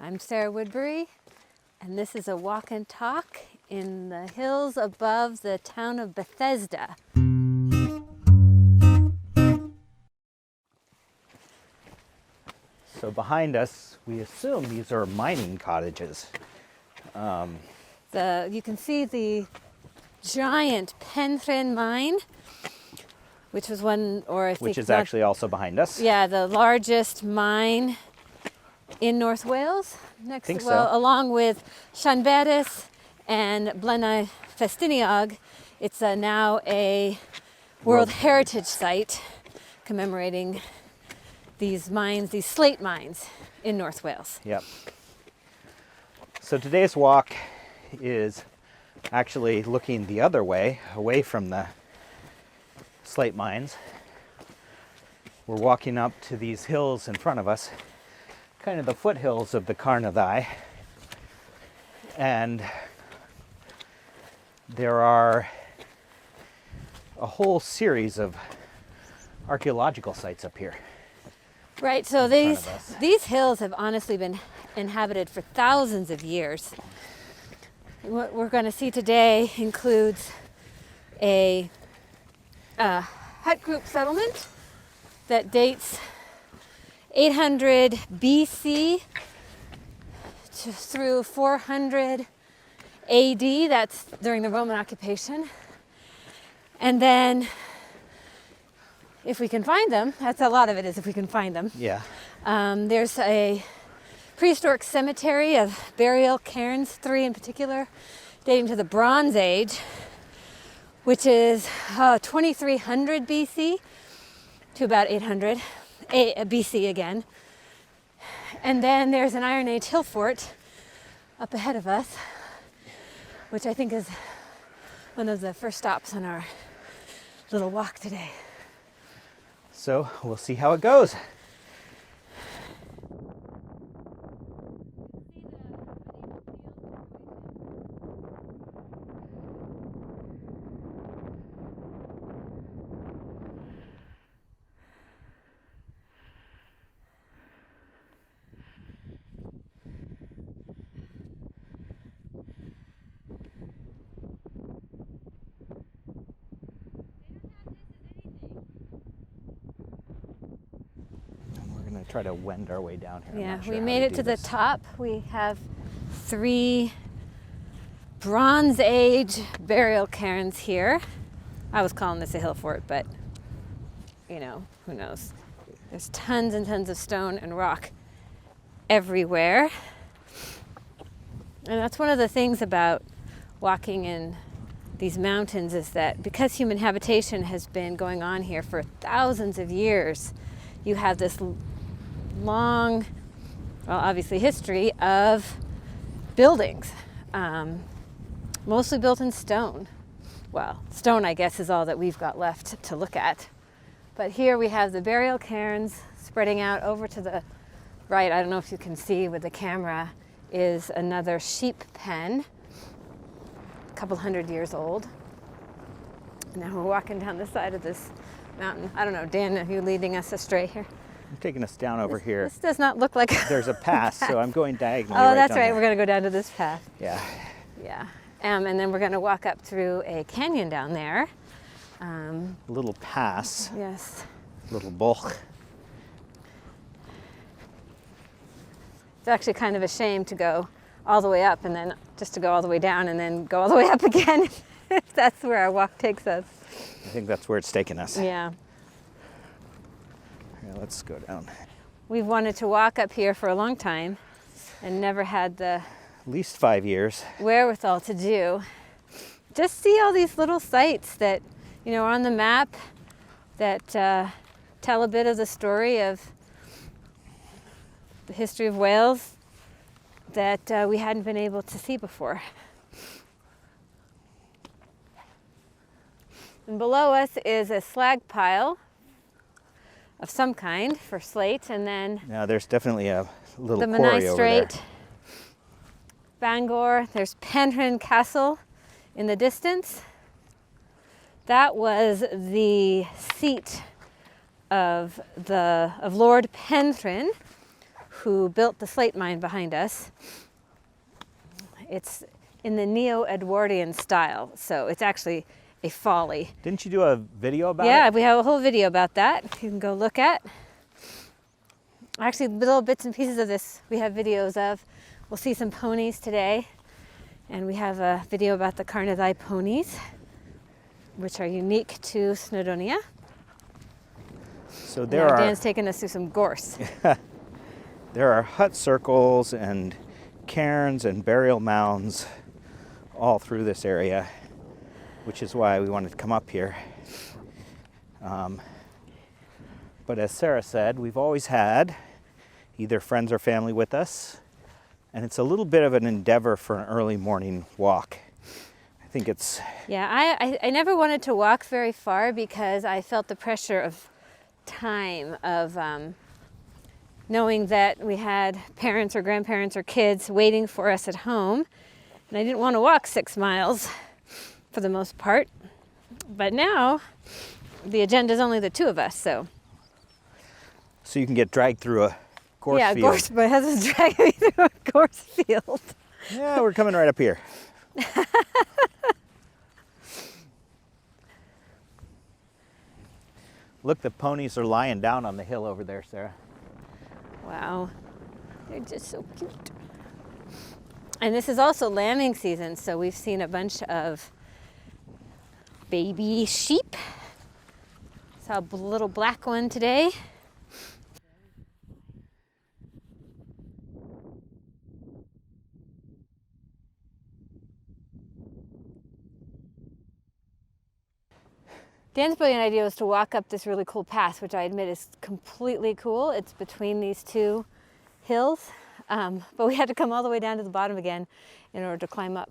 I'm Sarah Woodbury, and this is a walk and talk in the hills above the town of Bethesda. So behind us, we assume these are mining cottages. You can see the giant Penrhyn mine, which was one, or I think Which is actually also behind us. Yeah, the largest mine in North Wales. Think so. Along with Llanberis and Blaenau Festiniog, it's now a World Heritage Site commemorating these mines, these slate mines in North Wales. Yep. So today's walk is actually looking the other way, away from the slate mines. We're walking up to these hills in front of us, kind of the foothills of the Carnarvon. And there are a whole series of archaeological sites up here. Right, so these hills have honestly been inhabited for thousands of years. What we're going to see today includes a hut group settlement that dates 800 BC through 400 AD. That's during the Roman occupation. And then, if we can find them, that's a lot of it is if we can find them. Yeah. There's a prehistoric cemetery of burial cairns, 3 in particular, dating to the Bronze Age, which is 2300 BC to about 800 BC again. And then there's an Iron Age hill fort up ahead of us, which I think is one of the first stops on our little walk today. So we'll see how it goes. Try to wend our way down here. Yeah, we made it to the top. We have 3 Bronze Age burial cairns here. I was calling this a hill fort, but you know, who knows? There's tons and tons of stone and rock everywhere. And that's one of the things about walking in these mountains is that because human habitation has been going on here for thousands of years, you have this long, well, obviously history of buildings, mostly built in stone. Well, stone, I guess, is all that we've got left to look at. But here we have the burial cairns spreading out over to the right. I don't know if you can see with the camera, is another sheep pen, a couple hundred years old. And now we're walking down the side of this mountain. I don't know, Dan, are you leading us astray here? I'm taking us down over here. This does not look like there's a path, so I'm going diagonally. Oh, that's down right. there. We're going to go down to this path. Yeah. Yeah. And then we're going to walk up through a canyon down there. A little pass. Yes. Little bulk. It's actually kind of a shame to go all the way up and then just to go all the way down and then go all the way up again if that's where our walk takes us. I think that's where it's taking us. Yeah. Yeah, let's go down. We've wanted to walk up here for a long time and never had the At least 5 years. wherewithal to do. Just see all these little sites that, you know, are on the map that tell a bit of the story of the history of Wales that we hadn't been able to see before. And below us is a slag pile of some kind for slate, and then Now there's definitely a little the quarry Menai over there. Strait, Bangor. There's Penrhyn Castle in the distance. That was the seat of Lord Penrhyn, who built the slate mine behind us. It's in the Neo-Edwardian style, so it's actually a folly. Didn't you do a video about it? Yeah, we have a whole video about that you can go look at. Actually, little bits and pieces of this we have videos of. We'll see some ponies today, and we have a video about the Carnadai ponies, which are unique to Snowdonia. So Dan's taking us through some gorse. There are hut circles and cairns and burial mounds all through this area, which is why we wanted to come up here. But as Sarah said, we've always had either friends or family with us, and it's a little bit of an endeavor for an early morning walk. I think it's... Yeah, I never wanted to walk very far because I felt the pressure of time, of knowing that we had parents or grandparents or kids waiting for us at home, and I didn't want to walk 6 miles for the most part. But now the agenda is only the 2 of us, so you can get dragged through a gorse field. Yeah, my husband's dragging me through a gorse field. Yeah, we're coming right up here. Look, the ponies are lying down on the hill over there, Sarah. Wow, they're just so cute. And this is also lambing season, so we've seen a bunch of baby sheep. Saw a little black one today. Dan's brilliant idea was to walk up this really cool path, which I admit is completely cool. It's between these 2 hills, but we had to come all the way down to the bottom again in order to climb up.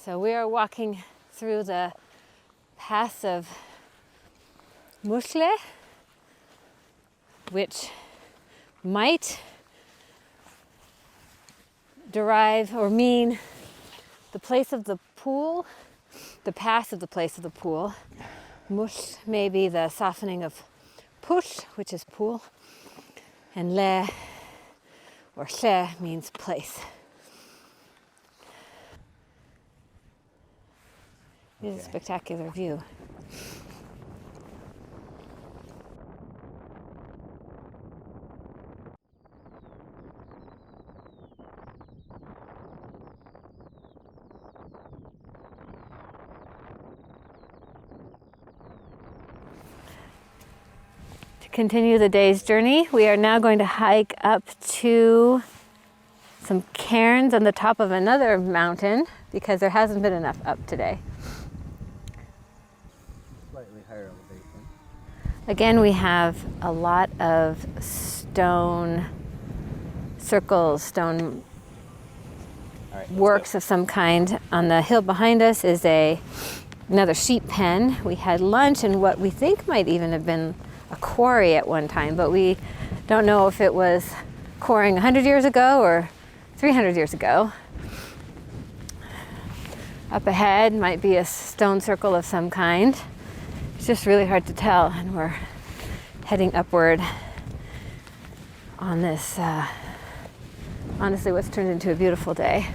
So we are walking through the pass of Mushle, which might derive or mean the place of the pool, the pass of the place of the pool. Mush may be the softening of push, which is pool, and le or she means place. It is a spectacular view. Continue the day's journey. We are now going to hike up to some cairns on the top of another mountain because there hasn't been enough up today. Slightly higher elevation. Again, we have a lot of stone circles, stone works of some kind. On the hill behind us is another sheep pen. We had lunch in what we think might even have been a quarry at one time, but we don't know if it was quarrying 100 years ago or 300 years ago. Up ahead might be a stone circle of some kind. It's just really hard to tell, and we're heading upward on this, honestly, what's turned into a beautiful day.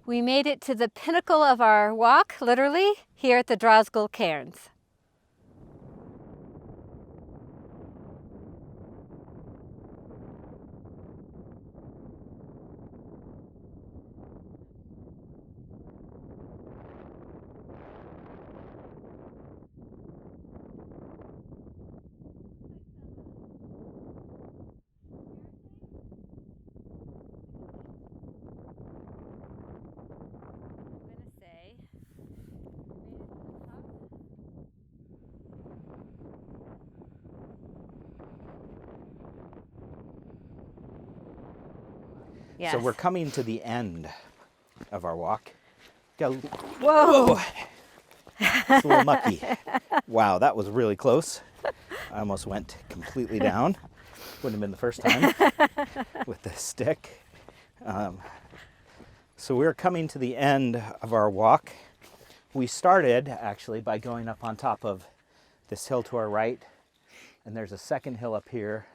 We made it to the pinnacle of our walk, literally, here at the Drosgol Cairns. Yes. So we're coming to the end of our walk. Whoa! It's a little mucky. Wow, that was really close. I almost went completely down. Wouldn't have been the first time with the stick. So we're coming to the end of our walk. We started actually by going up on top of this hill to our right, and there's a second hill up here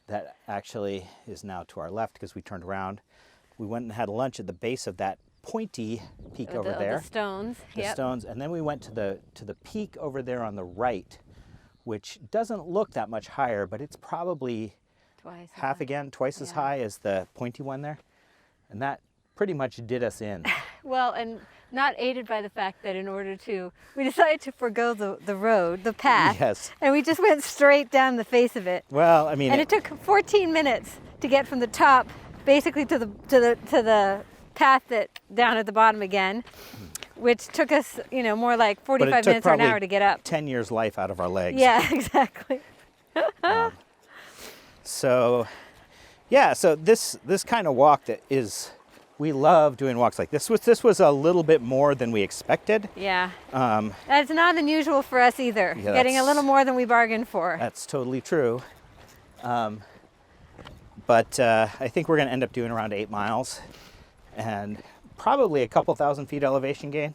that actually is now to our left because we turned around. We went and had lunch at the base of that pointy peak over there. The stones. The stones, and then we went to the peak over there on the right, which doesn't look that much higher, but it's probably twice as high as the pointy one there, and that pretty much did us in. Well, and not aided by the fact that we decided to forego the road, the path. Yes. And we just went straight down the face of it. Well, I mean, and it took 14 minutes to get from the top, basically to the path that down at the bottom again, which took us, more like 45 minutes or an hour to get up. 10 years life out of our legs. Yeah, exactly. So this kind of walk we love doing walks like this. This was a little bit more than we expected. Yeah. That's not unusual for us either. Yeah, getting a little more than we bargained for. That's totally true. But I think we're going to end up doing around 8 miles and probably a couple thousand feet elevation gain.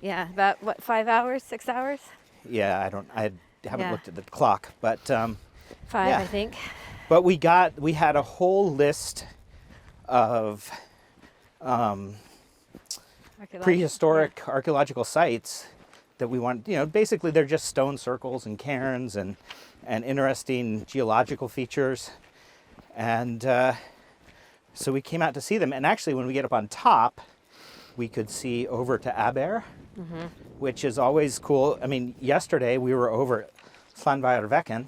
Yeah, about 5 hours, 6 hours? Yeah, I haven't looked at the clock, but 5, I think. But we had a whole list of prehistoric archaeological sites that we want. Basically they're just stone circles and cairns and interesting geological features, and so we came out to see them. And actually, when we get up on top, we could see over to Aber, which is always cool. I mean, yesterday we were over at Slandveiervekken.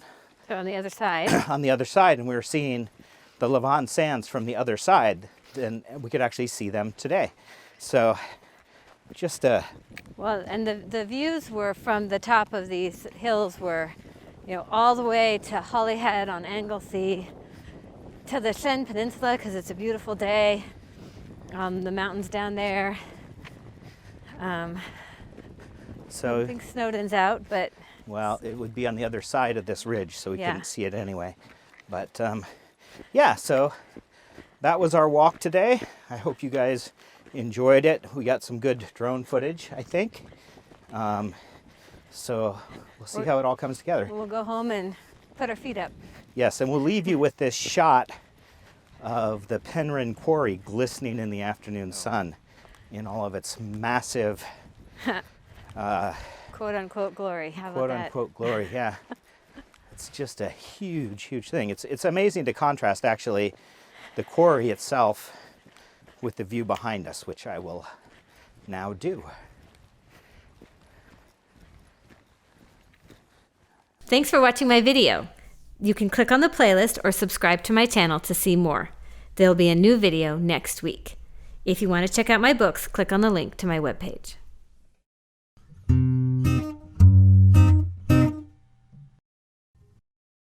So on the other side. On the other side, and we were seeing the Levant sands from the other side, and we could actually see them today. So just well, and the views were from the top of these hills were, all the way to Holyhead on Anglesey, to the Shen Peninsula because it's a beautiful day. The mountains down there. So I think Snowdon's out, but well, it would be on the other side of this ridge, so we couldn't see it anyway. But so that was our walk today. I hope you guys enjoyed it. We got some good drone footage, I think. So we'll see how it all comes together. We'll go home and put our feet up. Yes, and we'll leave you with this shot of the Penryn Quarry glistening in the afternoon sun in all of its massive quote-unquote glory. How about that? Quote-unquote glory, yeah. It's just a huge, huge thing. It's amazing to contrast, actually, the quarry itself with the view behind us, which I will now do. Thanks for watching my video. You can click on the playlist or subscribe to my channel to see more. There'll be a new video next week. If you want to check out my books, click on the link to my webpage.